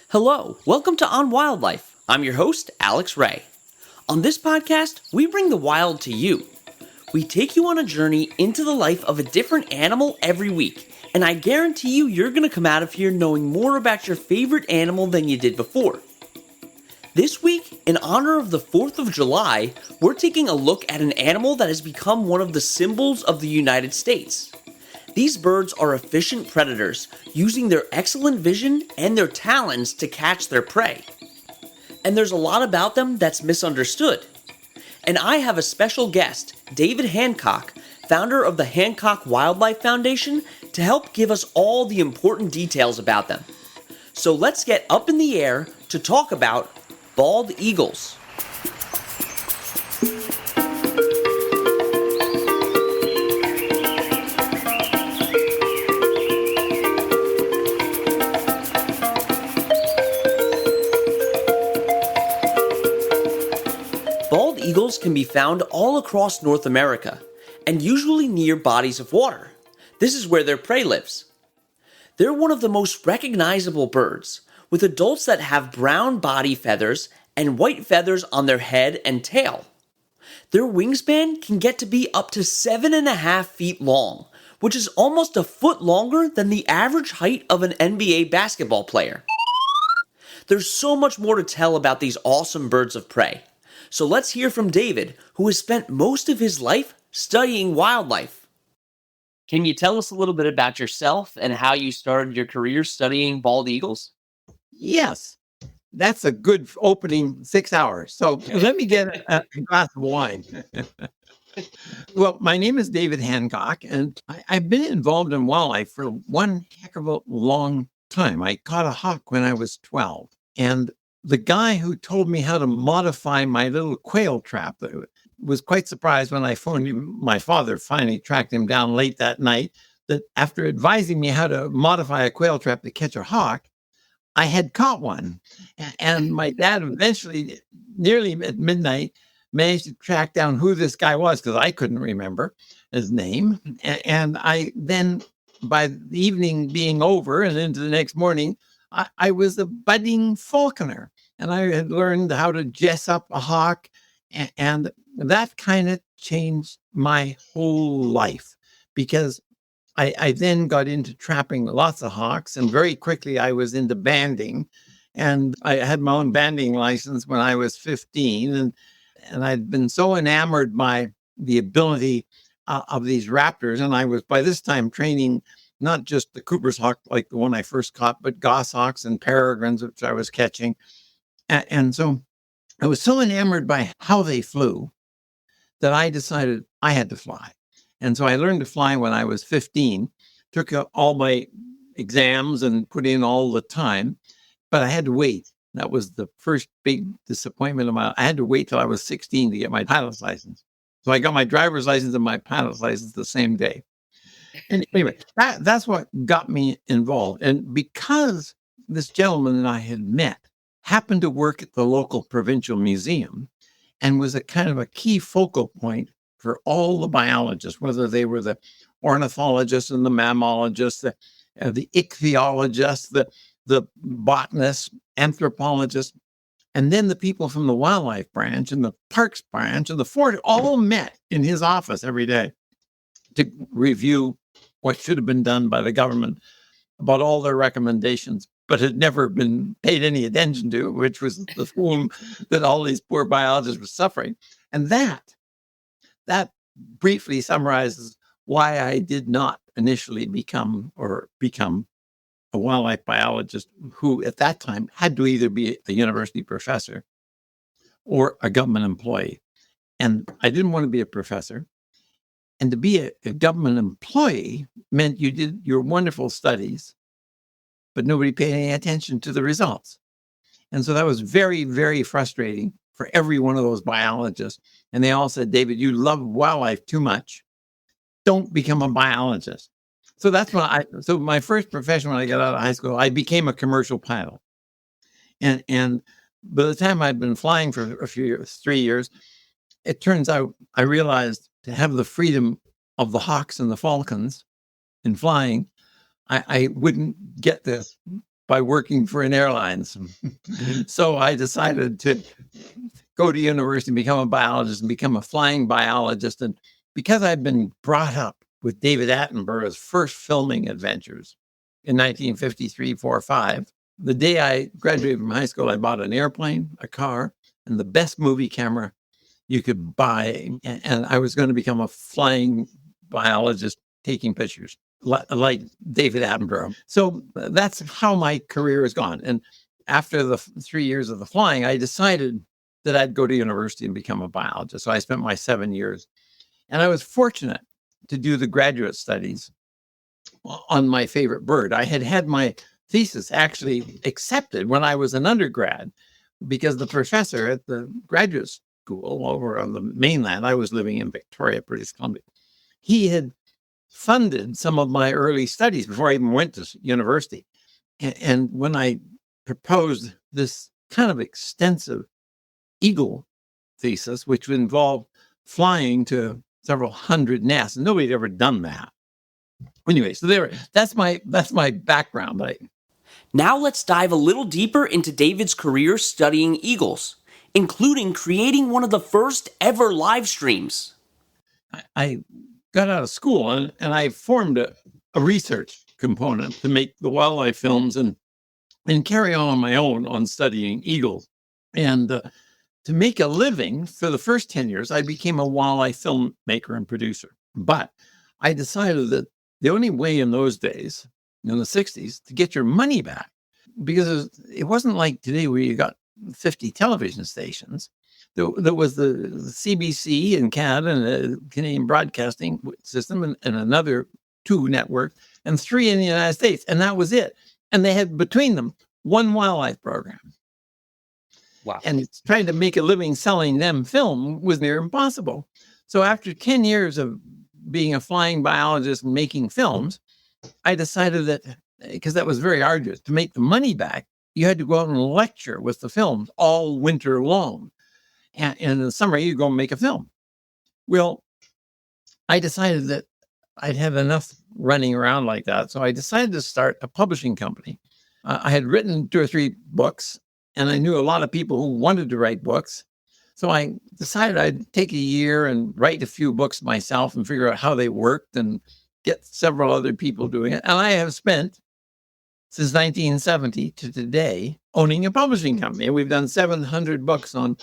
Hello, welcome to On Wildlife. I'm your host, Alex Ray. On this podcast, we bring the wild to you. We take you on a journey into the life of a different animal every week, and I guarantee you're going to come out of here knowing more about your favorite animal than you did before. This week, in honor of the 4th of July, we're taking a look at an animal that has become one of the symbols of the United States. These birds are efficient predators, using their excellent vision and their talons to catch their prey. And there's a lot about them that's misunderstood. And I have a special guest, David Hancock, founder of the Hancock Wildlife Foundation, to help give us all the important details about them. So let's get up in the air to talk about bald eagles. Bald eagles can be found all across North America, and usually near bodies of water. This is where their prey lives. They're one of the most recognizable birds, with adults that have brown body feathers and white feathers on their head and tail. Their wingspan can get to be up to 7.5 feet long, which is almost a foot longer than the average height of an NBA basketball player. There's so much more to tell about these awesome birds of prey. So let's hear from David, who has spent most of his life studying wildlife. Can you tell us a little bit about yourself and how you started your career studying bald eagles? Yes, that's a good opening 6 hours. So let me get a glass of wine. Well, my name is David Hancock, and I've been involved in wildlife for one heck of a long time. I caught a hawk when I was 12, and the guy who told me how to modify my little quail trap was quite surprised when I phoned him. My father finally tracked him down late that night, that after advising me how to modify a quail trap to catch a hawk, I had caught one. And my dad eventually, nearly at midnight, managed to track down who this guy was, because I couldn't remember his name. And I then, by the evening being over and into the next morning, I was a budding falconer, and I had learned how to dress up a hawk, and that kind of changed my whole life, because I then got into trapping lots of hawks, and very quickly I was into banding, and I had my own banding license when I was 15, and I'd been so enamored by the ability of these raptors, and I was by this time training not just the Cooper's hawk like the one I first caught, but goshawks and peregrines, which I was catching. And so I was so enamored by how they flew that I decided I had to fly. And so I learned to fly when I was 15, took all my exams and put in all the time, but I had to wait. That was the first big disappointment of I had to wait till I was 16 to get my pilot's license. So I got my driver's license and my pilot's license the same day. And anyway, that's what got me involved. And because this gentleman that I had met happened to work at the local provincial museum and was a kind of a key focal point for all the biologists, whether they were the ornithologists and the mammalogists, the ichthyologists, the botanists, anthropologists, and then the people from the wildlife branch and the parks branch and the forest all met in his office every day to review what should have been done by the government about all their recommendations, but had never been paid any attention to, which was the foam that all these poor biologists were suffering. And that briefly summarizes why I did not initially become a wildlife biologist who at that time had to either be a university professor or a government employee. And I didn't want to be a professor. And to be a government employee meant you did your wonderful studies, but nobody paid any attention to the results. And so that was very, very frustrating for every one of those biologists. And they all said, David, you love wildlife too much. Don't become a biologist. So that's so my first profession when I got out of high school, I became a commercial pilot. And by the time I'd been flying for a few years, 3 years, it turns out I realized to have the freedom of the hawks and the falcons in flying, I wouldn't get the by working for an airlines. So I decided to go to university and become a biologist and become a flying biologist. And because I'd been brought up with David Attenborough's first filming adventures in 1953, 4, 5, the day I graduated from high school, I bought an airplane, a car, and the best movie camera you could buy. And I was going to become a flying biologist taking pictures like David Attenborough. So that's how my career has gone. And after the 3 years of the flying, I decided that I'd go to university and become a biologist. So I spent my 7 years. And I was fortunate to do the graduate studies on my favorite bird. I had my thesis actually accepted when I was an undergrad because the professor at the graduate school over on the mainland, I was living in Victoria, British Columbia, he had funded some of my early studies before I even went to university. And when I proposed this kind of extensive eagle thesis, which would involve flying to several hundred nests, and nobody had ever done that. Anyway, so that's my background. Now let's dive a little deeper into David's career studying eagles, including creating one of the first ever live streams. I got out of school and I formed a research component to make the wildlife films and carry on my own on studying eagles. And to make a living for the first 10 years, I became a wildlife filmmaker and producer. But I decided that the only way in those days, in the 60s, to get your money back, because it wasn't like today where you got 50 television stations. There was the CBC in Canada and the Canadian Broadcasting System and another 2 networks and 3 in the United States. And that was it. And they had between them 1 wildlife program. Wow. And trying to make a living selling them film was near impossible. So after 10 years of being a flying biologist and making films, I decided that, because that was very arduous, to make the money back, you had to go out and lecture with the films all winter long. And in the summer, you go and make a film. Well, I decided that I'd had enough running around like that. So I decided to start a publishing company. I had written 2 or 3 books, and I knew a lot of people who wanted to write books. So I decided I'd take a year and write a few books myself and figure out how they worked and get several other people doing it. And I have spent, since 1970 to today, owning a publishing company. And we've done 700 books on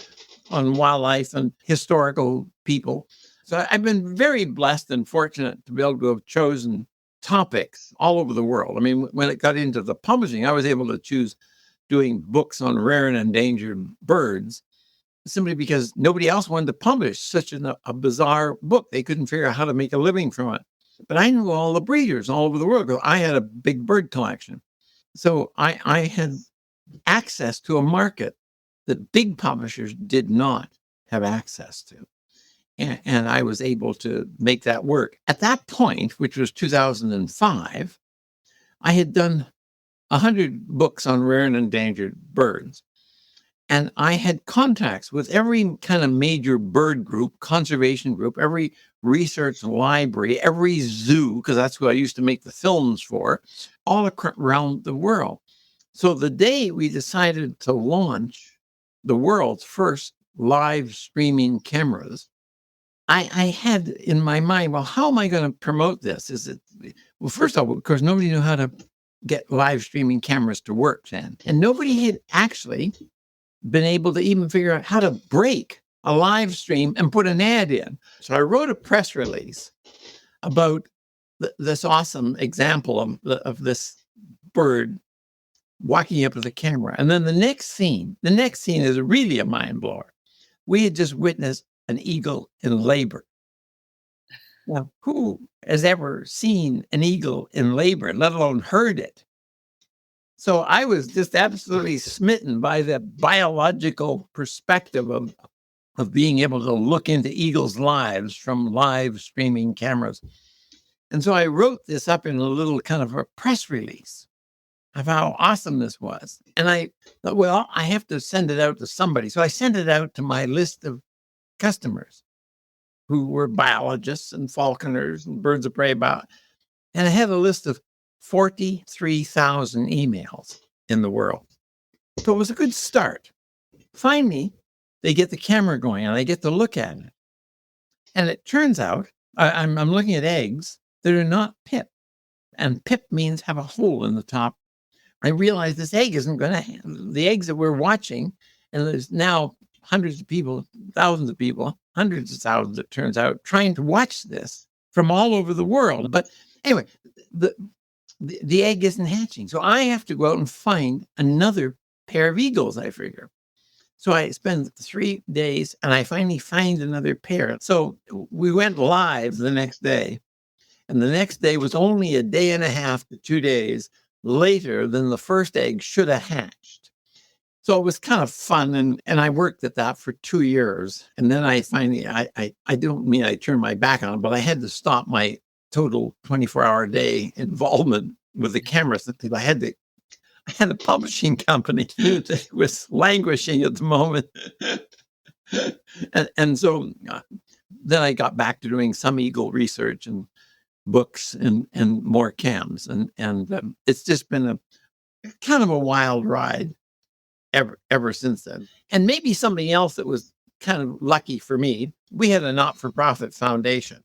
wildlife and historical people. So I've been very blessed and fortunate to be able to have chosen topics all over the world. I mean, when it got into the publishing, I was able to choose doing books on rare and endangered birds simply because nobody else wanted to publish such a bizarre book. They couldn't figure out how to make a living from it. But I knew all the breeders all over the world because I had a big bird collection. So I had access to a market that big publishers did not have access to. And I was able to make that work. At that point, which was 2005, I had done 100 books on rare and endangered birds. And I had contacts with every kind of major bird group, conservation group, every research library, every zoo, because that's who I used to make the films for, all around the world. So the day we decided to launch the world's first live streaming cameras, I had in my mind, well, how am I going to promote this? Well, first of all, of course, nobody knew how to get live streaming cameras to work then. And nobody had actually been able to even figure out how to break a live stream and put an ad in. So I wrote a press release about this awesome example of this bird walking up to the camera. And then the next scene is really a mind blower. We had just witnessed an eagle in labor. Now, who has ever seen an eagle in labor, let alone heard it? So I was just absolutely smitten by the biological perspective of being able to look into eagles' lives from live streaming cameras. And so I wrote this up in a little kind of a press release of how awesome this was. And I thought, well, I have to send it out to somebody. So I sent it out to my list of customers who were biologists and falconers and birds of prey. And I had a list of 43,000 emails. in the world. So it was a good start. Finally, they get the camera going and I get to look at it. And it turns out I'm looking at eggs that are not pip. And pip means have a hole in the top. I realized this egg isn't going to, the eggs that we're watching, and there's now hundreds of people, thousands of people, hundreds of thousands, it turns out, trying to watch this from all over the world. But anyway, the egg isn't hatching. So I have to go out and find another pair of eagles, I figure. So I spend 3 days and I finally find another pair. So we went live the next day. And the next day was only a day and a half to 2 days later than the first egg should have hatched. So it was kind of fun. And I worked at that for 2 years. And then I finally, I don't mean I turned my back on it, but I had to stop my total 24-hour day involvement with the cameras. I had a publishing company that was languishing at the moment. and so then I got back to doing some eagle research and books and more cams. And it's just been a kind of a wild ride ever since then. And maybe something else that was kind of lucky for me, we had a not-for-profit foundation.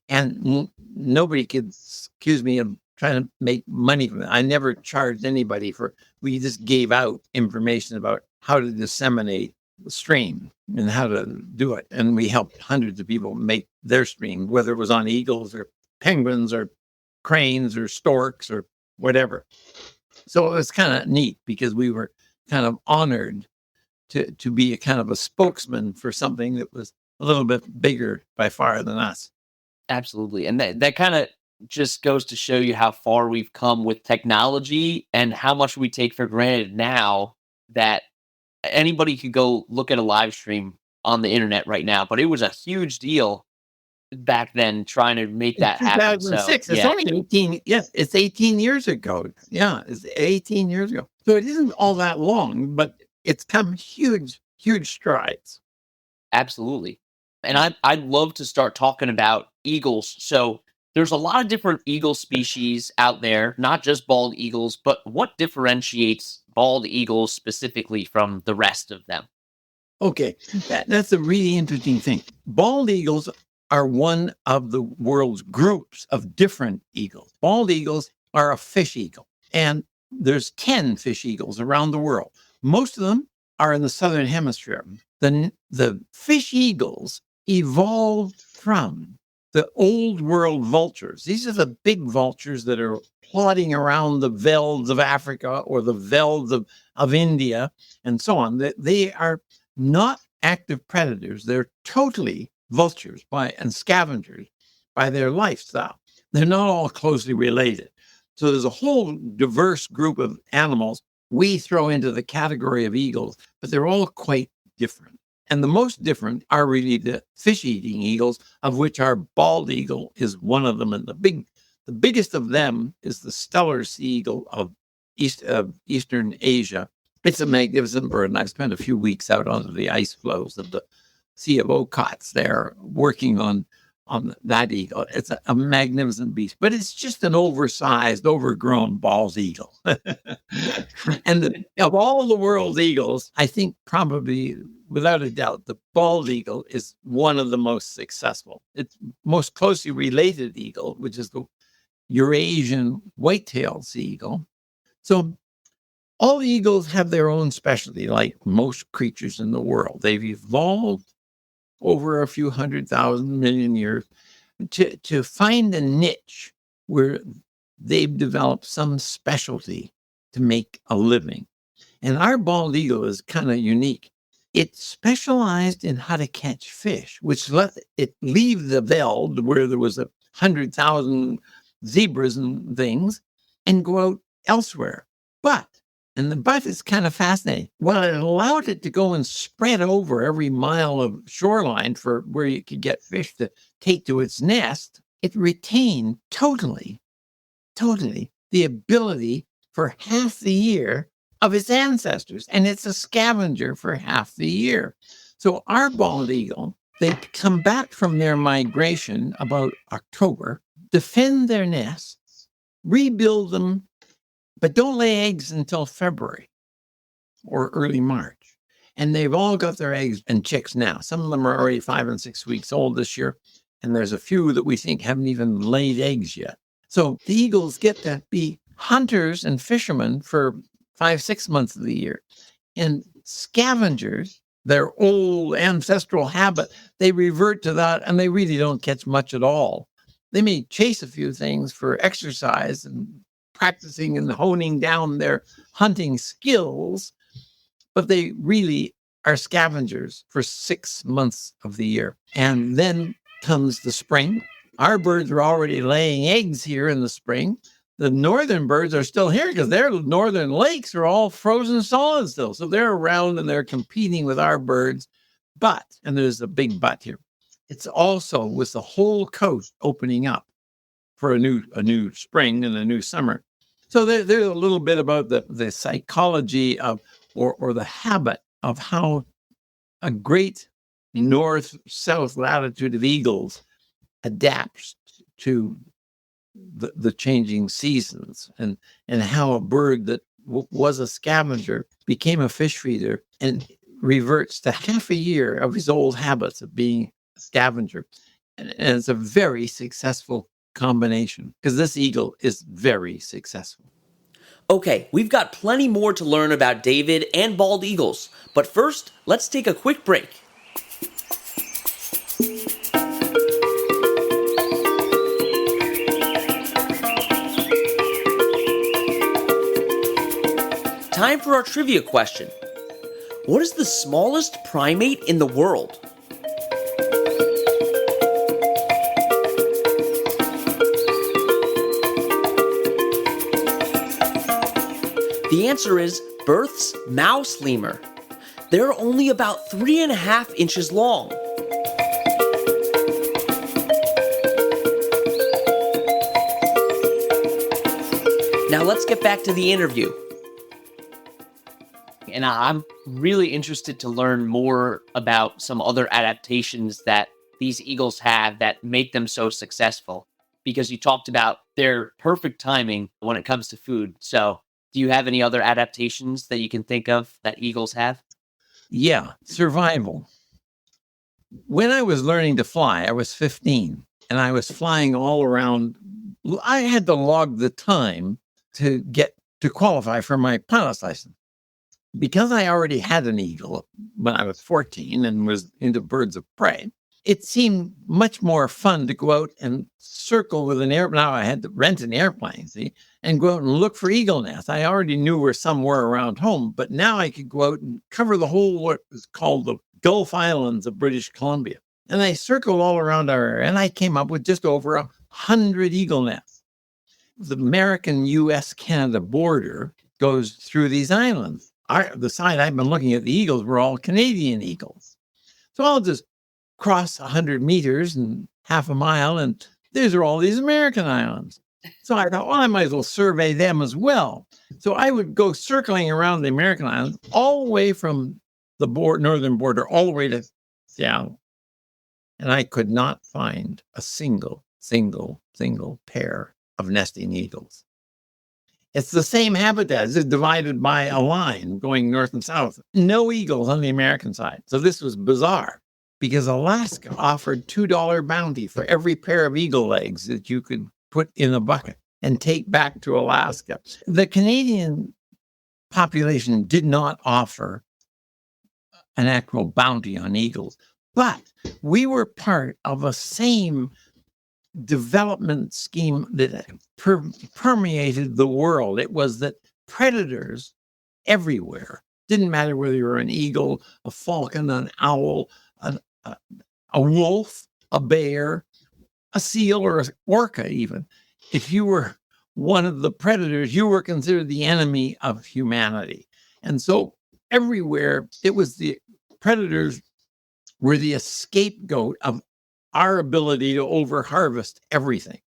And nobody could accuse me of trying to make money from it. I never charged anybody we just gave out information about how to disseminate the stream and how to do it. And we helped hundreds of people make their stream, whether it was on eagles or penguins or cranes or storks or whatever. So it was kind of neat because we were kind of honored to be a kind of a spokesman for something that was a little bit bigger by far than us. Absolutely. And that kind of just goes to show you how far we've come with technology and how much we take for granted now that anybody could go look at a live stream on the internet right now. But it was a huge deal back then trying to make that happen. 2006. So, it's only 18. Yes, it's 18 years ago. Yeah, it's 18 years ago. So it isn't all that long, but it's come huge strides. Absolutely. And I'd love to start talking about eagles. So there's a lot of different eagle species out there, not just bald eagles, but what differentiates bald eagles specifically from the rest of them? Okay, that's a really interesting thing. Bald eagles are one of the world's groups of different eagles. Bald eagles are a fish eagle, and there's 10 fish eagles around the world. Most of them are in the southern hemisphere. The fish eagles evolved from the old world vultures. These are the big vultures that are plodding around the velds of Africa or the velds of India and so on. They are not active predators. They're totally vultures and scavengers by their lifestyle. They're not all closely related. So there's a whole diverse group of animals we throw into the category of eagles, but they're all quite different. And the most different are really the fish-eating eagles, of which our bald eagle is one of them. And the biggest of them is the stellar sea eagle of Eastern Asia. It's a magnificent bird, and I've spent a few weeks out on the ice floes of the Sea of Okhotsk there working on that eagle. It's a magnificent beast, but it's just an oversized, overgrown bald eagle. And of all the world's eagles, I think probably, without a doubt, the bald eagle is one of the most successful. It's most closely related eagle, which is the Eurasian white-tailed sea eagle. So all the eagles have their own specialty, like most creatures in the world. They've evolved over a few 100,000 million years to find a niche where they've developed some specialty to make a living. And our bald eagle is kind of unique. It specialized in how to catch fish, which let it leave the veld where there was 100,000 zebras and things and go out elsewhere. And the but is kind of fascinating. Well, it allowed it to go and spread over every mile of shoreline for where you could get fish to take to its nest. It retained totally the ability for half the year of its ancestors. And it's a scavenger for half the year. So our bald eagle, they come back from their migration about October, defend their nests, rebuild them but don't lay eggs until February or early March. And they've all got their eggs and chicks now. Some of them are already 5 and 6 weeks old this year. And there's a few that we think haven't even laid eggs yet. So the eagles get to be hunters and fishermen for 5-6 months of the year. And scavengers, their old ancestral habit, they revert to that and they really don't catch much at all. They may chase a few things for exercise and practicing and honing down their hunting skills, but they really are scavengers for 6 months of the year. And then comes the spring. Our birds are already laying eggs here in the spring. The northern birds are still here because their northern lakes are all frozen solid still. So they're around and they're competing with our birds. But, and there's a big but here, it's also with the whole coast opening up for a new spring and a new summer. So there's a little bit about the psychology of or the habit of how a great north-south latitude of eagles adapts to the changing seasons, and how a bird that was a scavenger became a fish feeder and reverts to half a year of his old habits of being a scavenger. And it's a very successful combination because this eagle is very successful. Okay, we've got plenty more to learn about David and bald eagles, but first, let's take a quick break. Time for our trivia question. What is the smallest primate in the world? The answer is Berth's mouse lemur. They're only about 3.5 inches long. Now let's get back to the interview. And I'm really interested to learn more about some other adaptations that these eagles have that make them so successful, because you talked about their perfect timing when it comes to food. So do you have any other adaptations that you can think of that eagles have? Yeah, survival. When I was learning to fly, I was 15 and I was flying all around. I had to log the time to get to qualify for my pilot's license. Because I already had an eagle when I was 14 and was into birds of prey, it seemed much more fun to go out and circle with an airplane. Now I had to rent an airplane, see, and go out and look for eagle nests. I already knew where some were around home, but now I could go out and cover the whole, what was called the Gulf Islands of British Columbia. And I circled all around our area, and I came up with just over 100 eagle nests. The American-US-Canada border goes through these islands. The side I've been looking at, the eagles were all Canadian eagles. So I'll just cross 100 meters and half a mile, and these are all these American islands. So I thought, well, I might as well survey them as well. So I would go circling around the American islands all the way from the northern border all the way to Seattle. And I could not find a single pair of nesting eagles. It's the same habitat. It's divided by a line going north and south. No eagles on the American side. So this was bizarre because Alaska offered $2 bounty for every pair of eagle eggs that you could put in a bucket and take back to Alaska. The Canadian population did not offer an actual bounty on eagles, but we were part of a same development scheme that permeated the world. It was that predators everywhere, didn't matter whether you were an eagle, a falcon, an owl, a wolf, a bear, a seal, or an orca even. If you were one of the predators, you were considered the enemy of humanity. And so everywhere, it was the predators were the scapegoat of our ability to overharvest everything.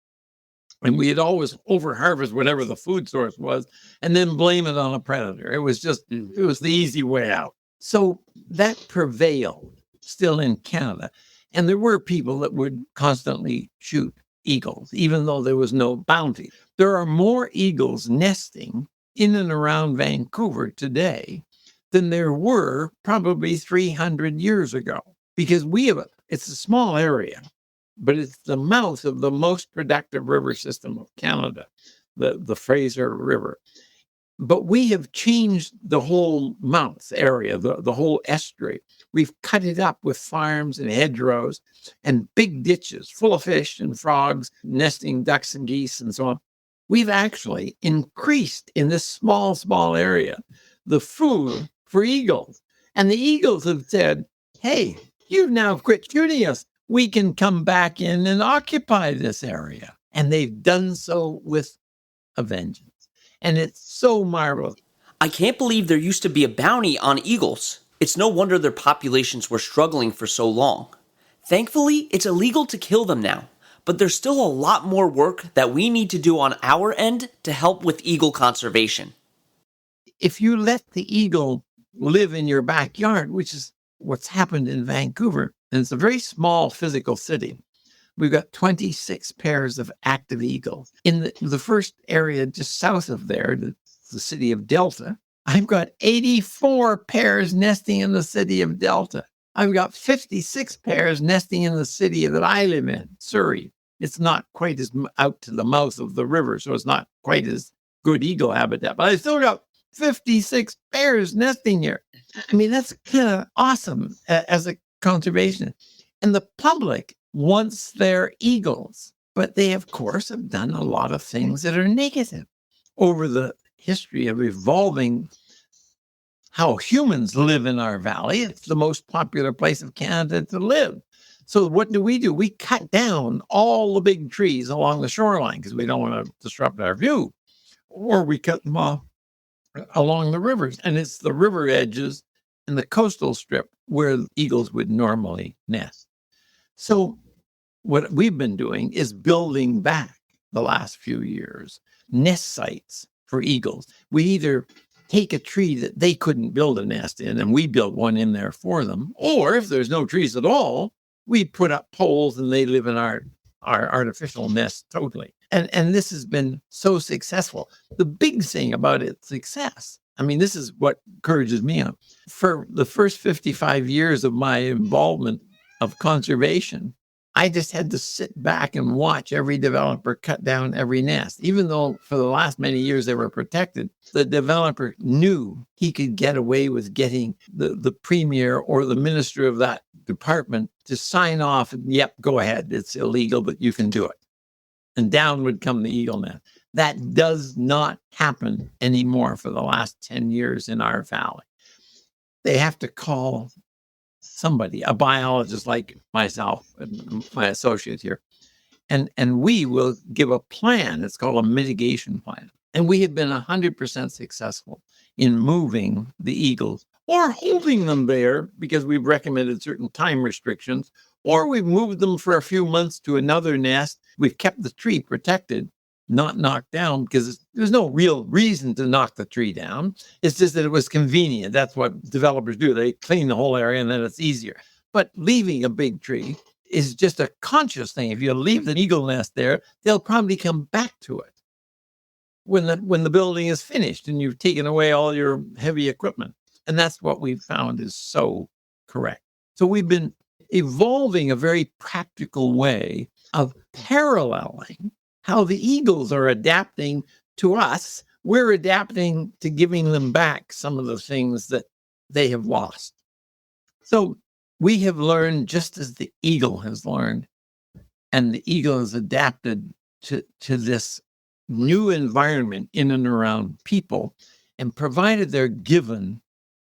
And we had always overharvest whatever the food source was and then blame it on a predator. It was the easy way out. So that prevailed still in Canada. And there were people that would constantly shoot eagles, even though there was no bounty. There are more eagles nesting in and around Vancouver today than there were probably 300 years ago. Because it's a small area, but it's the mouth of the most productive river system of Canada, the Fraser River. But we have changed the whole mouth area, the whole estuary. We've cut it up with farms and hedgerows and big ditches full of fish and frogs, nesting ducks and geese and so on. We've actually increased in this small area the food for eagles. And the eagles have said, hey, you've now quit shooting us. We can come back in and occupy this area. And they've done so with a vengeance. And it's so marvelous. I can't believe there used to be a bounty on eagles. It's no wonder their populations were struggling for so long. Thankfully, it's illegal to kill them now, but there's still a lot more work that we need to do on our end to help with eagle conservation. If you let the eagle live in your backyard, which is what's happened in Vancouver, and it's a very small physical city, we've got 26 pairs of active eagles. In the first area just south of there, the city of Delta, I've got 84 pairs nesting in the city of Delta. I've got 56 pairs nesting in the city that I live in, Surrey. It's not quite as out to the mouth of the river, so it's not quite as good eagle habitat, but I still got 56 pairs nesting here. I mean, that's kind of awesome as a conservationist. And the public wants their eagles, but they, of course, have done a lot of things that are negative over the history of evolving how humans live in our valley. It's the most popular place of Canada to live. So what do? We cut down all the big trees along the shoreline because we don't want to disrupt our view, or we cut them off along the rivers. And it's the river edges and the coastal strip where eagles would normally nest. So what we've been doing is building back the last few years nest sites for eagles. We either take a tree that they couldn't build a nest in and we build one in there for them, or if there's no trees at all, we put up poles and they live in our artificial nest totally. And this has been so successful. The big thing about its success, I mean, this is what encourages me on. For the first 55 years of my involvement of conservation, I just had to sit back and watch every developer cut down every nest. Even though for the last many years they were protected, the developer knew he could get away with getting the premier or the minister of that department to sign off, and, yep, go ahead, it's illegal, but you can do it. And down would come the eagle nest. That does not happen anymore for the last 10 years in our valley. They have to call somebody, a biologist like myself and my associate here, and we will give a plan. It's called a mitigation plan. And we have been 100% successful in moving the eagles or holding them there because we've recommended certain time restrictions, or we've moved them for a few months to another nest. We've kept the tree protected, not knocked down, because there's no real reason to knock the tree down. It's just that it was convenient. That's what developers do. They clean the whole area and then it's easier. But leaving a big tree is just a conscious thing. If you leave the eagle nest there, they'll probably come back to it when the building is finished and you've taken away all your heavy equipment. And that's what we've found is so correct. So we've been evolving a very practical way of paralleling how the eagles are adapting to us. We're adapting to giving them back some of the things that they have lost. So we have learned just as the eagle has learned, and the eagle has adapted to this new environment in and around people, and provided they're given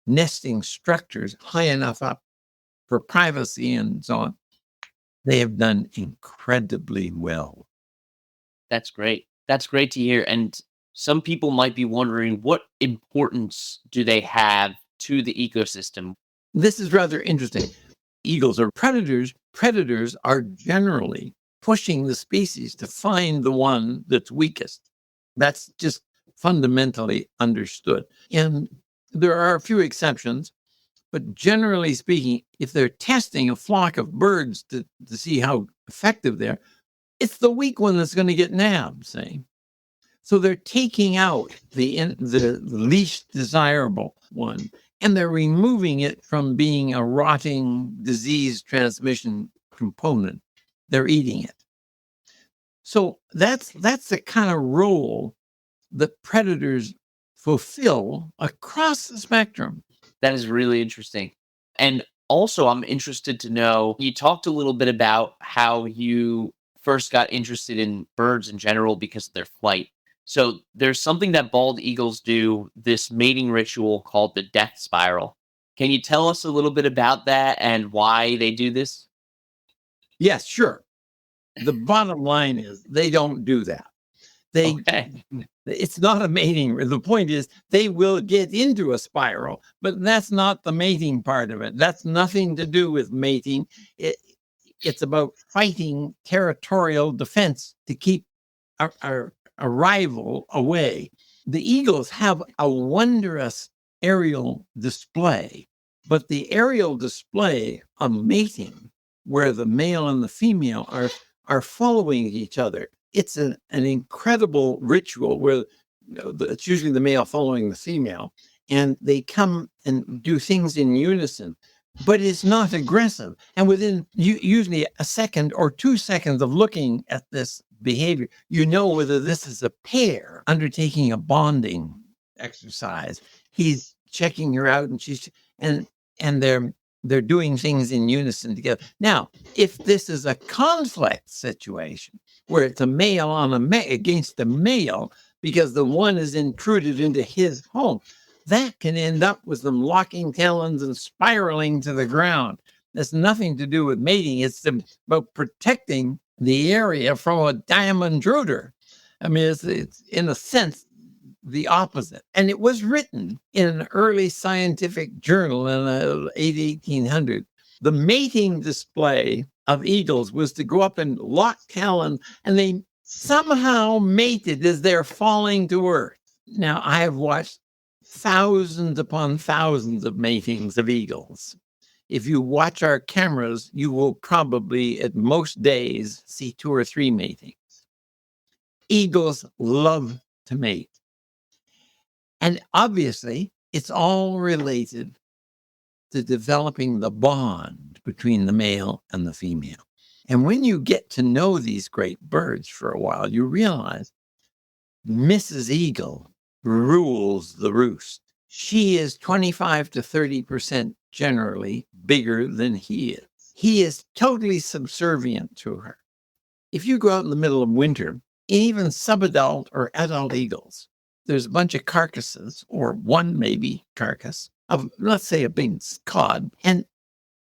nesting structures high enough up for privacy and so on, they have done incredibly well. That's great. That's great to hear. And some people might be wondering, what importance do they have to the ecosystem? This is rather interesting. Eagles are predators. Predators are generally pushing the species to find the one that's weakest. That's just fundamentally understood. And there are a few exceptions, but generally speaking, if they're testing a flock of birds to see how effective they are, it's the weak one that's going to get nabbed, say. So they're taking out the least desirable one, and they're removing it from being a rotting disease transmission component. They're eating it. So that's the kind of role that predators fulfill across the spectrum. That is really interesting. And also, I'm interested to know, you talked a little bit about how you first got interested in birds in general because of their flight. So there's something that bald eagles do, this mating ritual called the death spiral. Can you tell us a little bit about that and why they do this? Yes, sure. The bottom line is they don't do that. Okay. It's not a mating. The point is they will get into a spiral, but that's not the mating part of it. That's nothing to do with mating. It's about fighting territorial defense to keep a rival away. The eagles have a wondrous aerial display, but the aerial display of mating, where the male and the female are following each other, it's an incredible ritual where it's usually the male following the female, and they come and do things in unison, but it's not aggressive. And within usually a second or 2 seconds of looking at this behavior, you know whether this is a pair undertaking a bonding exercise. He's checking her out, and she's and they're doing things in unison together. Now, if this is a conflict situation where it's a male on against a male because the one is intruded into his home, that can end up with them locking talons and spiraling to the ground. That's nothing to do with mating. It's about protecting the area from a diamond intruder. I mean, it's in a sense the opposite. And it was written in an early scientific journal in the 1800s. The mating display of eagles was to go up and lock talons, and they somehow mated as they're falling to earth. Now, I have watched thousands upon thousands of matings of eagles. If you watch our cameras, you will probably, at most days, see 2 or 3 matings. Eagles love to mate. And obviously, it's all related to developing the bond between the male and the female. And when you get to know these great birds for a while, you realize Mrs. Eagle rules the roost. She is 25 to 30% generally bigger than he is. He is totally subservient to her. If you go out in the middle of winter, even subadult or adult eagles, there's a bunch of carcasses, or one maybe carcass, of, let's say, a big cod, and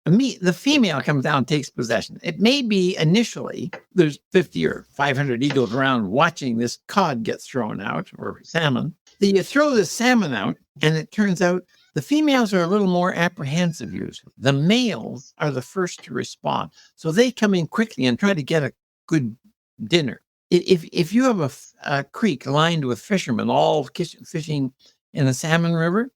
the female comes down and takes possession. It may be initially there's 50 or 500 eagles around watching this cod get thrown out, or salmon. Then you throw the salmon out, and it turns out the females are a little more apprehensive usually. The males are the first to respond. So they come in quickly and try to get a good dinner. If you have a creek lined with fishermen all fishing in a salmon river,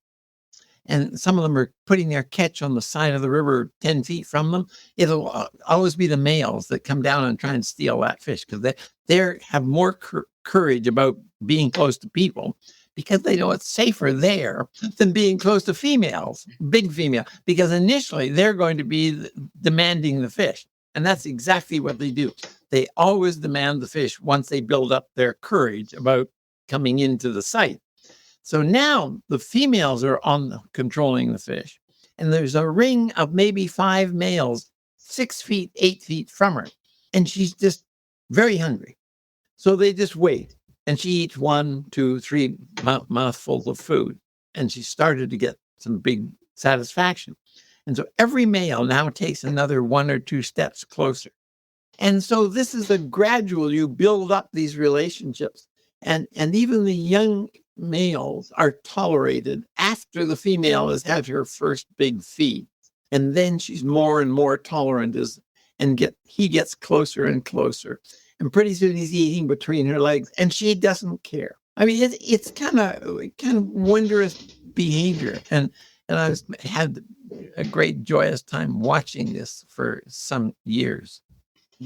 and some of them are putting their catch on the side of the river 10 feet from them, it'll always be the males that come down and try and steal that fish, because they have more courage about being close to people, because they know it's safer there than being close to females, big female, because initially they're going to be demanding the fish. And that's exactly what they do. They always demand the fish once they build up their courage about coming into the site. So now the females are controlling the fish, and there's a ring of maybe 5 males, 6 feet, 8 feet from her, and she's just very hungry. So they just wait, and she eats 1, 2, 3 mouthfuls of food, and she started to get some big satisfaction. And so every male now takes another 1 or 2 steps closer. And so this is a gradual, you build up these relationships, and even the young males are tolerated after the female has had her first big feed. And then she's more and more tolerant he gets closer and closer. And pretty soon he's eating between her legs, and she doesn't care. I mean, it's kind of wondrous behavior. And I had a great joyous time watching this for some years.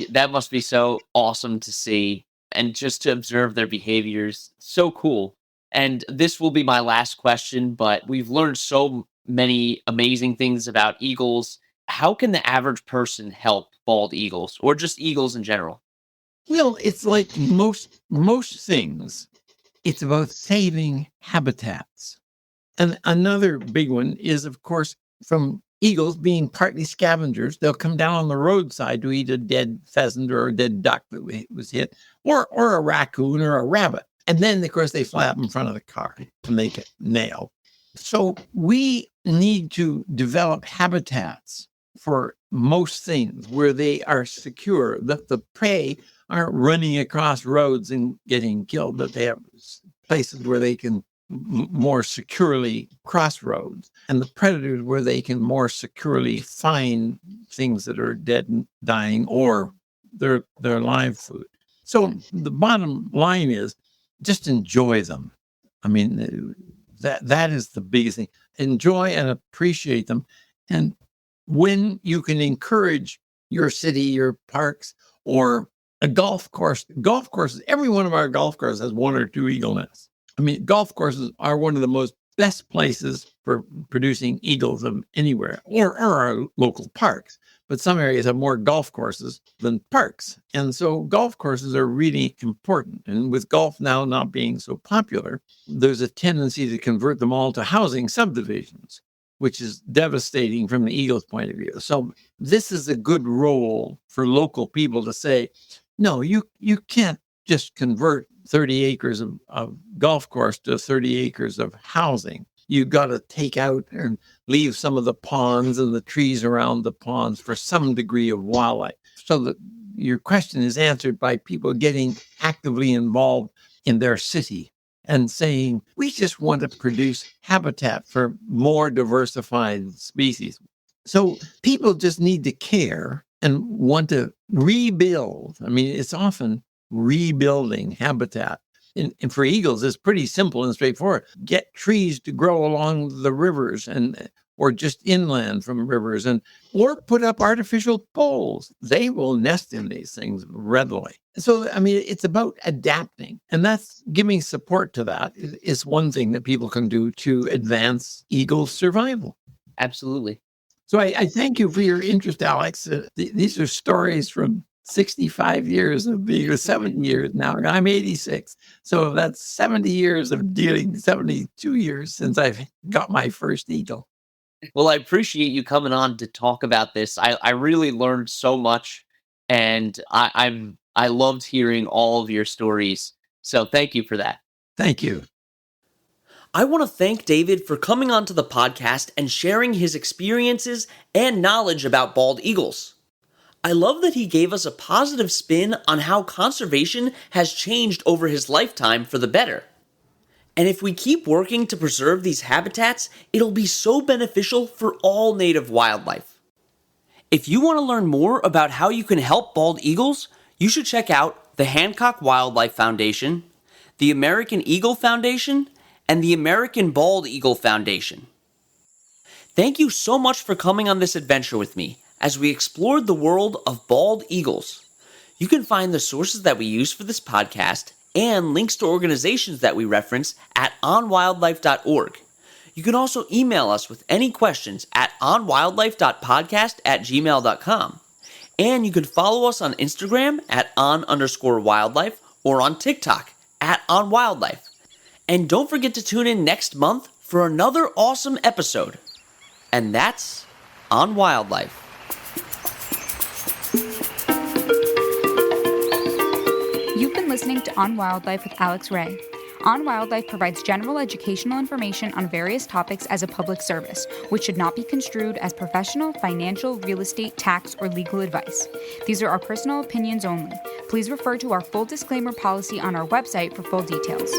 That must be so awesome to see. and just to observe their behaviors. So cool. And this will be my last question, but we've learned so many amazing things about eagles. How can the average person help bald eagles or just eagles in general? Well, it's like most things. It's about saving habitats. And another big one is, of course, from eagles being partly scavengers. They'll come down on the roadside to eat a dead pheasant or a dead duck that was hit, or a raccoon or a rabbit. And then, of course, they fly up in front of the car to make it nail. So we need to develop habitats for most things where they are secure, that the prey aren't running across roads and getting killed, that they have places where they can more securely cross roads, and the predators where they can more securely find things that are dead and dying or their live food. So the bottom line is just enjoy them. I mean, that is the biggest thing. Enjoy and appreciate them. And when you can encourage your city, your parks, or a golf courses, every one of our golf courses has one or two eagle nests. I mean, golf courses are one of the most best places for producing eagles of anywhere, or our local parks. But some areas have more golf courses than parks. And so golf courses are really important. And with golf now not being so popular, there's a tendency to convert them all to housing subdivisions, which is devastating from the eagle's point of view. So this is a good role for local people to say, no, you can't just convert 30 acres of golf course to 30 acres of housing. You got to take out and leave some of the ponds and the trees around the ponds for some degree of wildlife. So that your question is answered by people getting actively involved in their city and saying, we just want to produce habitat for more diversified species. So people just need to care and want to rebuild. I mean, it's often rebuilding habitat. And for eagles, it's pretty simple and straightforward. Get trees to grow along the rivers or just inland from rivers, or put up artificial poles. They will nest in these things readily. So, I mean, it's about adapting, and that's giving support to that is one thing that people can do to advance eagle survival. Absolutely. So I thank you for your interest, Alex. These are stories from 65 years of being, 7 years now. I'm 86. So that's 70 years of dealing, 72 years since I've got my first eagle. Well, I appreciate you coming on to talk about this. I really learned so much, and I loved hearing all of your stories. So thank you for that. Thank you. I want to thank David for coming onto the podcast and sharing his experiences and knowledge about bald eagles. I love that he gave us a positive spin on how conservation has changed over his lifetime for the better. And if we keep working to preserve these habitats, it'll be so beneficial for all native wildlife. If you want to learn more about how you can help bald eagles, you should check out the Hancock Wildlife Foundation, the American Eagle Foundation, and the American Bald Eagle Foundation. Thank you so much for coming on this adventure with me as we explored the world of bald eagles. You can find the sources that we use for this podcast and links to organizations that we reference at onwildlife.org. You can also email us with any questions at onwildlife.podcast@gmail.com. And you can follow us on Instagram at on_wildlife or on TikTok at onwildlife. And don't forget to tune in next month for another awesome episode. And that's On Wildlife. You've been listening to On Wildlife with Alex Ray. On Wildlife provides general educational information on various topics as a public service, which should not be construed as professional, financial, real estate, tax, or legal advice. These are our personal opinions only. Please refer to our full disclaimer policy on our website for full details.